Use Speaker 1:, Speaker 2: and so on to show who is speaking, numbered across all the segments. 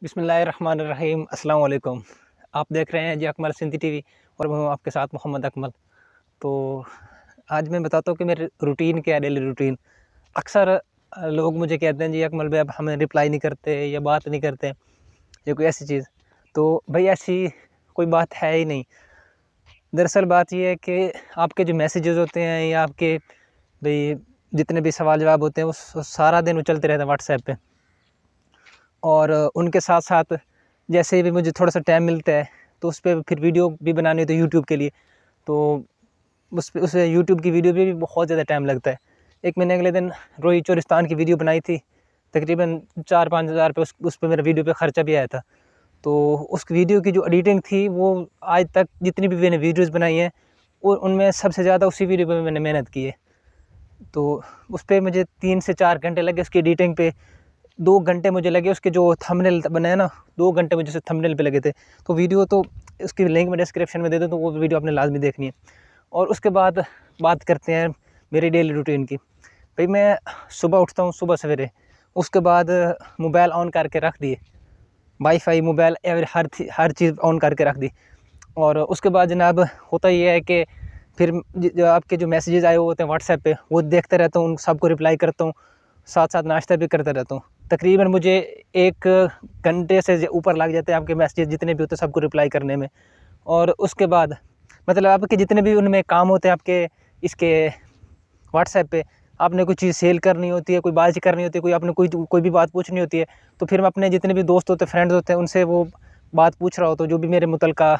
Speaker 1: बिस्मिल्लाहिर्रहमानिर्रहीम अस्सलाम वालेकुम। आप देख रहे हैं जी अकमल सिंधी टीवी और मैं हूँ आपके साथ मोहम्मद अकमल। तो आज मैं बताता हूँ कि मेरे रूटीन क्या है, डेली रूटीन। अक्सर लोग मुझे कहते हैं जी अकमल भाई अब हमें रिप्लाई नहीं करते या बात नहीं करते या कोई ऐसी चीज़। तो भाई ऐसी कोई बात है ही नहीं। दरअसल बात ये है कि आपके जो मैसेजेस होते हैं या आपके भाई जितने भी सवाल जवाब होते हैं वो सारा दिन वो चलते रहते हैं व्हाट्सएप पे। और उनके साथ साथ जैसे भी मुझे थोड़ा सा टाइम मिलता है तो उस पर फिर वीडियो भी बनानी होती है यूट्यूब के लिए। तो उस यूट्यूब की वीडियो पे भी बहुत ज़्यादा टाइम लगता है। एक मैंने अगले दिन रोई चोरिस्तान की वीडियो बनाई थी, तकरीबन 4-5 हज़ार रुपये उस पर मेरा वीडियो पे ख़र्चा भी आया था। तो उस वीडियो की जो एडिटिंग थी वो आज तक जितनी भी मैंने वीडियोज़ बनाई हैं उनमें सबसे ज़्यादा उसी वीडियो पर मैंने मेहनत की है। तो उस पर मुझे 3 से 4 घंटे लगे उसकी एडिटिंग पे। 2 घंटे मुझे लगे उसके जो थंबनेल बनाया ना, 2 घंटे मुझे सिर्फ थंबनेल पे लगे थे। तो वीडियो तो उसकी लिंक मैं डिस्क्रिप्शन में दे दूँ, तो वो वीडियो आपने लाज़मी देखनी है। और उसके बाद बात करते हैं मेरी डेली रूटीन की। भाई मैं सुबह उठता हूँ, सुबह सवेरे, उसके बाद मोबाइल ऑन करके रख दिए, wifi, mobile her cheese on करके रख दी। और उसके बाद जनाब होता ये है कि फिर जो आपके जो मैसेजेस आए हुए होते हैं व्हाट्सएप पे वो देखते रहता हूँ, उन सबको रिप्लाई करता हूँ, साथ साथ नाश्ता भी करता रहता हूँ। तकरीबन मुझे 1 घंटे से ऊपर लग जाते हैं आपके मैसेजेस जितने भी होते हैं सबको रिप्लाई करने में। और उसके बाद मतलब आपके जितने भी उनमें काम होते हैं आपके इसके व्हाट्सएप पे, आपने कोई चीज़ सेल करनी होती है, कोई बात करनी होती है, कोई आपने कोई भी बात पूछनी होती है, तो फिर मैं अपने जितने भी दोस्त होते हैं, फ्रेंड्स होते हैं, उनसे वो बात पूछ रहा होता हूँ, जो भी मेरे मुतलका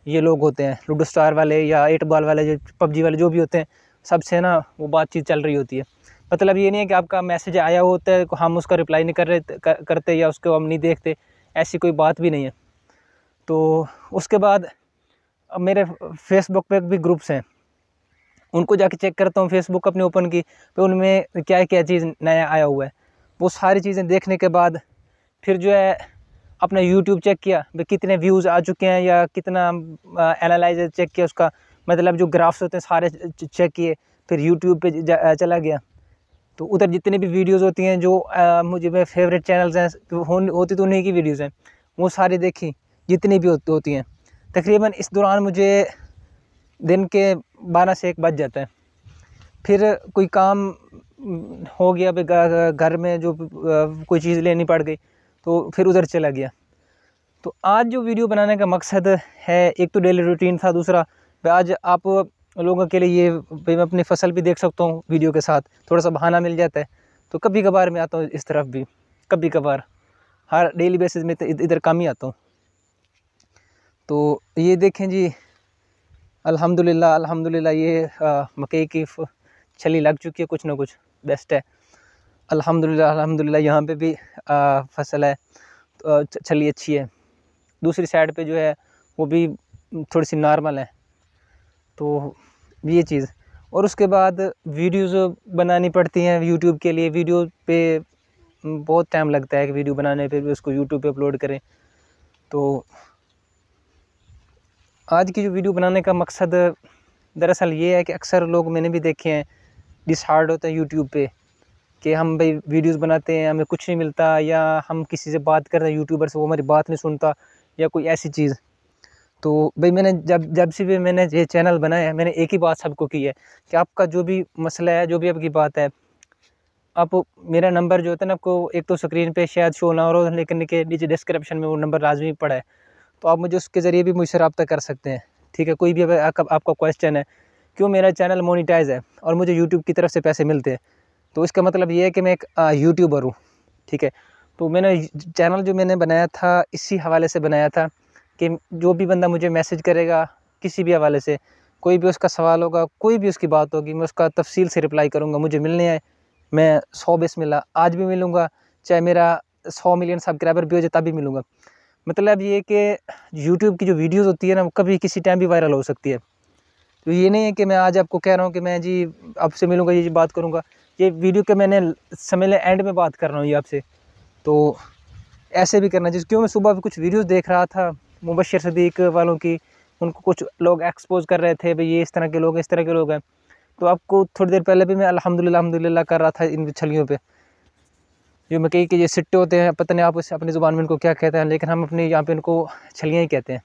Speaker 1: ये लोग होते हैं, लूडो स्टार वाले या 8 बॉल वाले, जो पबजी वाले जो भी होते हैं, सबसे ना वो बातचीत चल रही होती है। मतलब ये नहीं है कि आपका मैसेज आया होता है हम उसका रिप्लाई नहीं करते या उसको हम नहीं देखते, ऐसी कोई बात भी नहीं है। तो उसके बाद अब मेरे फेसबुक पे भी ग्रुप्स हैं, उनको जाके चेक करता हूँ, फेसबुक अपने ओपन की, तो उनमें क्या क्या चीज़ नया आया हुआ है। वो सारी चीज़ें देखने के बाद फिर जो है अपना यूट्यूब चेक किया भाई कितने व्यूज़ आ चुके हैं या कितना एनालाइजर चेक किया उसका, मतलब जो ग्राफ्स होते हैं सारे चेक किए। फिर यूट्यूब पे चला गया, तो उधर जितनी भी वीडियोज़ होती हैं जो मुझे मेरे फेवरेट चैनल्स हैं, तो होती तो उन्हीं की वीडियोज़ हैं, वो सारी देखी जितनी भी होती हैं। तकरीबन इस दौरान मुझे दिन के 12 से 1 बज जाता है। फिर कोई काम हो गया भाई, घर में जो कोई चीज़ लेनी पड़ गई, तो फिर उधर चला गया। तो आज जो वीडियो बनाने का मकसद है, एक तो डेली रूटीन था, दूसरा भाई आज आप लोगों के लिए ये भाई मैं अपनी फसल भी देख सकता हूँ वीडियो के साथ, थोड़ा सा बहाना मिल जाता है। तो कभी कभार मैं आता हूँ इस तरफ भी, कभी कभार, हर डेली बेसिस में तो इधर कम ही आता हूँ। तो ये देखें जी, अल्हम्दुलिल्लाह अल्हम्दुलिल्लाह ये मकई की छली लग चुकी है, कुछ ना कुछ बेस्ट है। अल्हम्दुलिल्लाह अल्हम्दुलिल्लाह यहाँ पे भी फसल है, छली अच्छी है। दूसरी साइड पे जो है वो भी थोड़ी सी नॉर्मल है। तो ये चीज़, और उसके बाद वीडियोज़ बनानी पड़ती हैं यूट्यूब के लिए। वीडियो पे बहुत टाइम लगता है कि वीडियो बनाने पे भी उसको यूट्यूब पे अपलोड करें। तो आज की जो वीडियो बनाने का मकसद दरअसल ये है कि अक्सर लोग मैंने भी देखे हैं डिसहार्ड होते हैं यूट्यूब पे कि हम भाई वीडियोज़ बनाते हैं, हमें कुछ नहीं मिलता, या हम किसी से बात करते हैं यूट्यूबर से, वो हमारी बात नहीं सुनता, या कोई ऐसी चीज़। तो भाई मैंने जब जब से भी मैंने ये चैनल बनाया है, मैंने एक ही बात सबको की है कि आपका जो भी मसला है, जो भी आपकी बात है, आप मेरा नंबर जो होता है ना, आपको एक तो स्क्रीन पे शायद शो ना हो रहा हो, लेकिन नीचे डिस्क्रिप्शन में वो नंबर लाजमी पड़ा है, तो आप मुझे उसके ज़रिए भी मुझसे रब्ता कर सकते हैं। ठीक है, कोई भी अगर आपका क्वेश्चन है, क्यों मेरा चैनल मोनेटाइज है और मुझे यूट्यूब की तरफ से पैसे मिलते हैं, तो इसका मतलब ये है कि मैं एक यूट्यूबर हूँ। ठीक है, तो मैंने चैनल जो मैंने बनाया था इसी हवाले से बनाया था कि जो भी बंदा मुझे मैसेज करेगा किसी भी हवाले से, कोई भी उसका सवाल होगा, कोई भी उसकी बात होगी, मैं उसका तफसील से रिप्लाई करूँगा। मुझे मिलने आए, मैं 100 बिस्मिल्लाह आज भी मिलूँगा, चाहे मेरा 100 मिलियन सब्सक्राइबर भी हो जाए तब भी मिलूँगा। मतलब ये कि यूट्यूब की जो वीडियोज़ होती है ना, वो कभी किसी टाइम भी वायरल हो सकती है। तो ये नहीं है कि मैं आज आपको कह रहा हूँ कि मैं जी आपसे मिलूँगा, ये बात करूँगा, ये वीडियो के मैंने समय एंड में बात कर रहा हूँ ये आपसे। तो ऐसे भी करना चाहिए, क्यों मैं सुबह भी कुछ वीडियोस देख रहा था मुबश्शिर सदीक वालों की, उनको कुछ लोग एक्सपोज कर रहे थे भाई ये इस तरह के लोग हैं, इस तरह के लोग हैं। तो आपको थोड़ी देर पहले भी मैं अल्हम्दुलिल्लाह अल्हम्दुलिल्लाह कर रहा था इन छलियों पे। जो मकई के ये सिट्टे होते हैं, पता नहीं आप उसे अपनी ज़ुबान में इनको क्या कहते हैं, लेकिन हम अपने यहाँ पे इनको छलियाँ ही कहते हैं।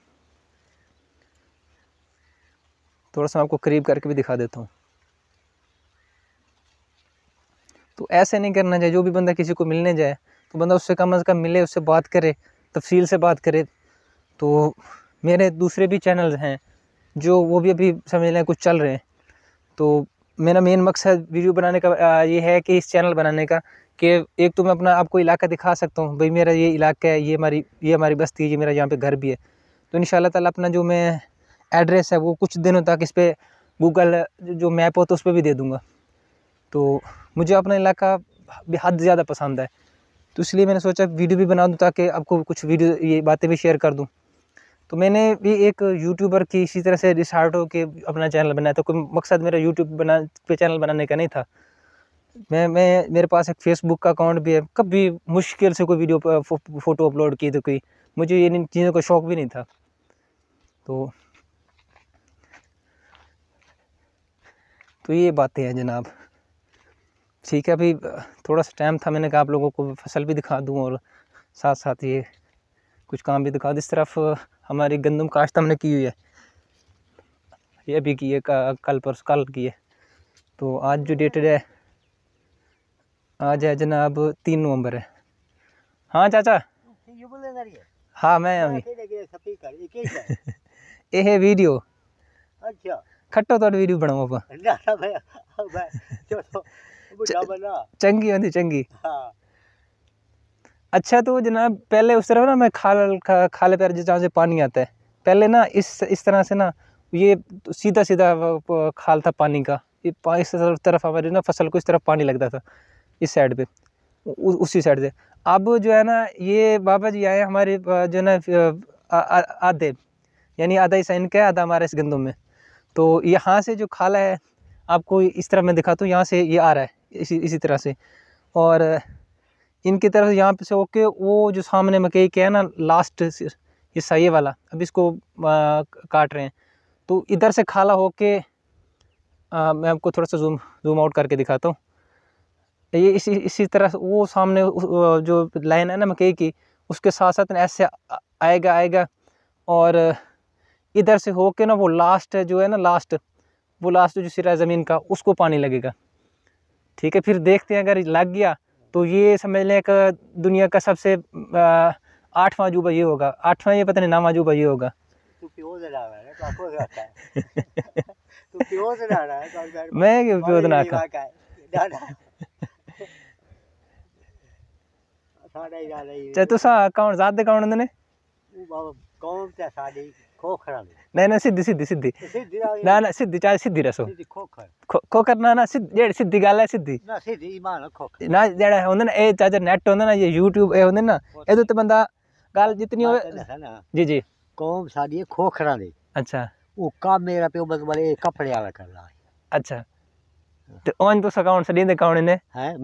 Speaker 1: थोड़ा सा आपको करीब करके भी दिखा देता हूँ। तो ऐसे नहीं करना चाहिए। जो भी बंदा किसी को मिलने जाए तो बंदा उससे कम से कम मिले, उससे बात करे, तफसील से बात करे। तो मेरे दूसरे भी चैनल्स हैं जो वो भी अभी समझ लें कुछ चल रहे हैं। तो मेरा मेन मकसद वीडियो बनाने का ये है कि इस चैनल बनाने का कि एक तो मैं अपना आपको इलाका दिखा सकता हूँ, भाई मेरा ये इलाका है, ये हमारी बस्ती है, ये मेरा यहाँ पे घर भी है। तो इंशाल्लाह ताला अपना जो मैं एड्रेस है वो कुछ दिनों तक इस पर गूगल जो मैप होता है उस पर भी दे दूँगा। तो मुझे अपना इलाका हद ज़्यादा पसंद है, तो इसलिए मैंने सोचा वीडियो भी बना दूँ ताकि आपको कुछ वीडियो ये बातें भी शेयर कर दूँ। तो मैंने भी एक यूट्यूबर की इसी तरह से डिसाइड हो के अपना चैनल बनाया। तो कोई मकसद मेरा यूट्यूब पे चैनल बनाने का नहीं था। मैं मेरे पास एक फेसबुक का अकाउंट भी है। कभी मुश्किल से कोई वीडियो फ़ोटो अपलोड की तो कोई, मुझे ये इन चीज़ों का शौक़ भी नहीं था। तो ये बातें हैं जनाब। ठीक है, अभी थोड़ा सा टाइम था, मैंने कहा आप लोगों को फसल भी दिखा दूँ और साथ साथ ये कुछ काम भी दिखा दूँ। इस तरफ हमारी गंदम काश्त हमने की हुई है, ये भी की है, कल की है। तो आज जो डेटेड है, आज है जनाब 3 नवंबर है। हाँ चाचा, हाँ मैं ये वीडियो
Speaker 2: अच्छा
Speaker 1: खट्टो तो वीडियो बनाओ चंगी होती चंगी। अच्छा तो जनाब पहले उस तरफ ना मैं खाले पैर जहाँ से पानी आता है, पहले ना इस तरह से ना ये सीधा सीधा खाल था पानी का। इस तरफ हमारी ना फसल को इस तरफ पानी लगता था, इस साइड पे उसी साइड से। अब जो है ना ये बाबा जी आए हमारे जो है ना आधे, यानी आधा हिस्सा इनका है, आधा हमारा इस गंदम में। तो यहाँ से जो खाला है आपको इस तरह मैं दिखाता हूँ, यहाँ से ये आ रहा है इसी तरह से, और इनकी तरफ यहाँ पे से होके वो जो सामने मकई के है ना लास्ट हिस्सा ये वाला, अब इसको काट रहे हैं। तो इधर से खाला होके मैं आपको थोड़ा सा जूम आउट करके दिखाता हूँ। ये इसी तरह वो सामने जो लाइन है ना मकई की, उसके साथ साथ ऐसे आएगा और इधर से होके ना वो लास्ट जो है ना वो लास्ट जो सिरा ज़मीन का उसको पानी लगेगा। ठीक है, फिर देखते हैं अगर लग गया तो ये समझ लें कि दुनिया का सबसे 8वां अजूबा ये होगा, 8वां ये पता नहीं 9वां अजूबा ये होगा। मैं क्यों प्योद ना खा तुसा कौन ज़्यादा कौन ने
Speaker 2: कौन ते साडी खोखरा
Speaker 1: नहीं सीधी ना सीधी चाहे सीधी रसो खोकर ना जेड़ी सीधी गल है सीधी
Speaker 2: ना सीधी ईमान खोखर
Speaker 1: ना जेड़ा होंदे ना ए चाचा नेट होंदे ना ये यूट्यूब ए होंदे ना एदे ते बंदा गल जितनी होवे जी
Speaker 2: कौम साडी खोखरा दे। अच्छा वो काम मेरा पे मतलब ये कपड़े वाला कर रहा है। अच्छा
Speaker 1: तो ऑन तो अकाउंट से दे कौन ने
Speaker 2: है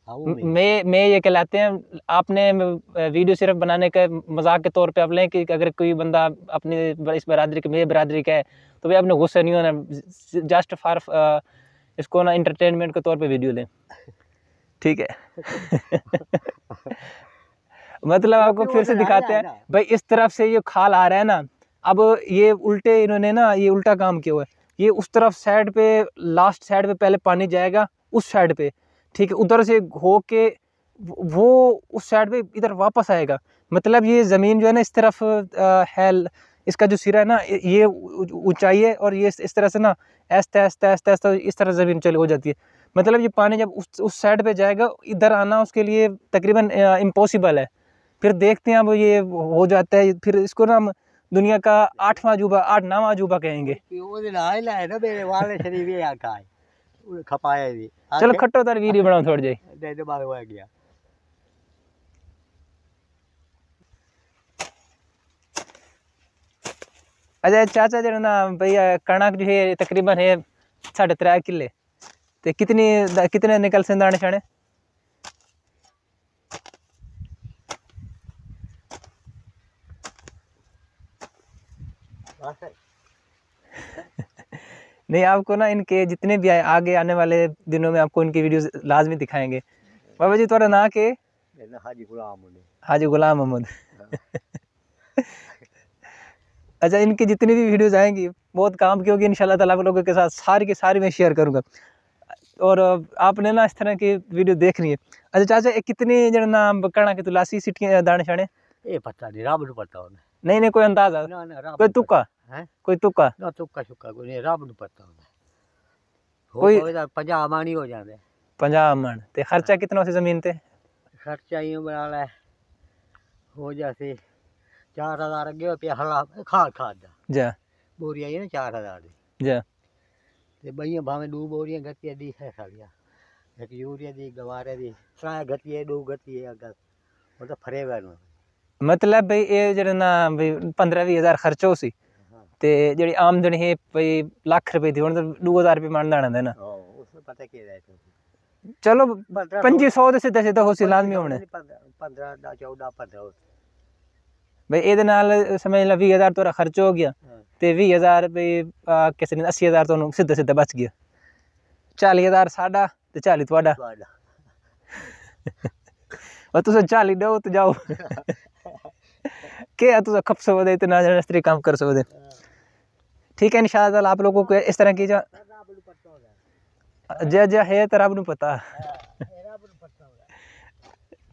Speaker 2: मैं
Speaker 1: मैं ये कहलाते हैं। आपने वीडियो सिर्फ बनाने के मजाक के तौर पे आप लें कि अगर कोई बंदा अपनी इस बरादरी के मेरी बरादरी का है तो भाई आपने गुस्सा नहीं होना, जस्ट फॉर इसको ना इंटरटेनमेंट के तौर पे वीडियो लें, ठीक है। मतलब आपको फिर से दिखाते हैं भाई इस तरफ से ये खाल आ रहा है ना, अब ये उल्टे इन्होंने ना ये उल्टा काम किया हुआ है। ये उस तरफ साइड पे लास्ट साइड पे पहले पानी जाएगा उस साइड पे, ठीक है, उधर से हो के वो उस साइड पे इधर वापस आएगा। मतलब ये ज़मीन जो है ना इस तरफ है, इसका जो सिरा है ना ये ऊंचाई है और ये इस तरह से ना ऐसा इस तरह ज़मीन चली हो जाती है। मतलब ये पानी जब उस साइड पे जाएगा इधर आना उसके लिए तकरीबन इम्पॉसिबल है। फिर देखते हैं अब ये हो जाता है, फिर इसको ना हम दुनिया का 8वां अजूबा 9वां अजूबा कहेंगे। चलो खट्टो तार वीडियो बनाओ थोड़ी जी। अच्छा चाचा जो ना भैया कणक जो है तकरीबन है 3.5 किले, तो कितने निकल से दाने शाने? नहीं आपको ना इनके जितने भी आगे आने वाले दिनों में आपको इनकी वीडियोस लाजमी दिखाएंगे। बाबा जी थोड़ा ना के
Speaker 2: हाजी गुलाम मोहम्मद।
Speaker 1: हाजी गुलाम मोहम्मद। अच्छा, इनकी जितनी भी वीडियोज़ आएंगी बहुत काम की होगी इंशाल्लाह ताला, आप लोगों के साथ सारी की सारी मैं शेयर करूँगा। और आपने ना इस तरह की वीडियो देखनी है। अच्छा चाचा, कितनी जन ना कणा के तुलासी सीटियाँ दाने शाने?
Speaker 2: ये पता नहीं, रब ਨੂੰ पता होना।
Speaker 1: नहीं नहीं, कोई अंदाजा?
Speaker 2: ना ना, रब
Speaker 1: कोई
Speaker 2: ਨੂੰ
Speaker 1: तुक्का?
Speaker 2: है
Speaker 1: कोई तुक्का?
Speaker 2: ना, तुक्का शुक्का कोई नहीं, रब ਨੂੰ पता होना।
Speaker 1: कोई
Speaker 2: 50 ਮਣ ਹੀ ਹੋ ਜਾਂਦੇ।
Speaker 1: 50 मण ते खर्चा कितना उस जमीन ते?
Speaker 2: खर्चा ही बना ले हो जाते 4000 अगे पे हला खाद खाद दा
Speaker 1: जा
Speaker 2: बोरिया ही ना 4000 दी
Speaker 1: जा
Speaker 2: ते बइया भावे 2 बोरियां गतिया दी है सालिया, एक यूरिया दी गवारे दी सा गतिए 2 गतिए अगर वो तो फरेगा ना।
Speaker 1: मतलब भाई ये जरा ना भाई 15-20 हज़ार खर्चा उसी ते जेडी आमदनी है भाई लाख रुपए दी हुन तो 2000 रुपए मान दाना देना।
Speaker 2: उसमें पता के रहता
Speaker 1: चलो 2500 दे सीधा सीधा होसी लाजमी होने
Speaker 2: 15 दा 14 15
Speaker 1: भाई ए दे नाल समझ ला 20000 तोरा खर्च हो गया ते 20000 भाई किसी ने 80000 तो सीधा सीधा बच गया। 40000 साडा ते 40 तोड़ा और तुसे 40 दो तो जाओ क्या तुसे खप सो दे इतना जन काम कर सो दे। ठीक है, इंशाल्लाह आप लोगों को इस तरह की जो जे है तो रब नू पता।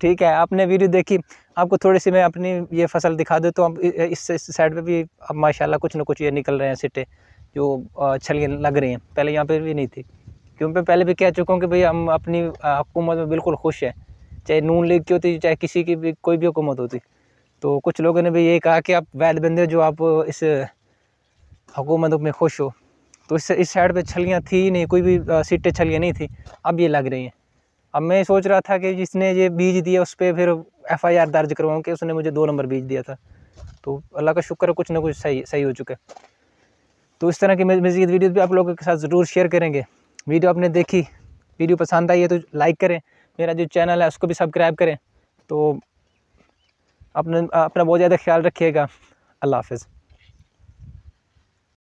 Speaker 1: ठीक है, आपने वीडियो देखी, आपको थोड़ी सी मैं अपनी ये फसल दिखा दूँ तो इस साइड पे भी अब माशाल्लाह कुछ ना कुछ ये निकल रहे हैं सिट्टे जो छलियाँ लग रही हैं। पहले यहाँ पे भी नहीं थी, क्योंकि पहले भी कह चुका हूँ कि भाई हम अपनी हुकूमत में बिल्कुल खुश हैं, चाहे नून लीग की होती चाहे किसी की भी कोई भी हुकूमत होती। तो कुछ लोगों ने भी यही कहा कि आप वैद बंदे जो आप इस हुकूमत में खुश हो। तो इस साइड पे छलियाँ थी नहीं, कोई भी सिट्टे छलियाँ नहीं थी, अब ये लग रही हैं। अब मैं सोच रहा था कि जिसने ये बीज दिया उस पर फिर FIR दर्ज करवाऊँ कि उसने मुझे 2 नंबर बीज दिया था। तो अल्लाह का शुक्र है कुछ ना कुछ सही हो चुका है। तो इस तरह की मज़ीद वीडियो भी आप लोगों के साथ ज़रूर शेयर करेंगे। वीडियो आपने देखी, वीडियो पसंद आई है तो लाइक करें, मेरा जो चैनल है उसको भी सब्सक्राइब करें। तो अपना बहुत ज़्यादा ख्याल रखिएगा। अल्लाह हाफ़िज़।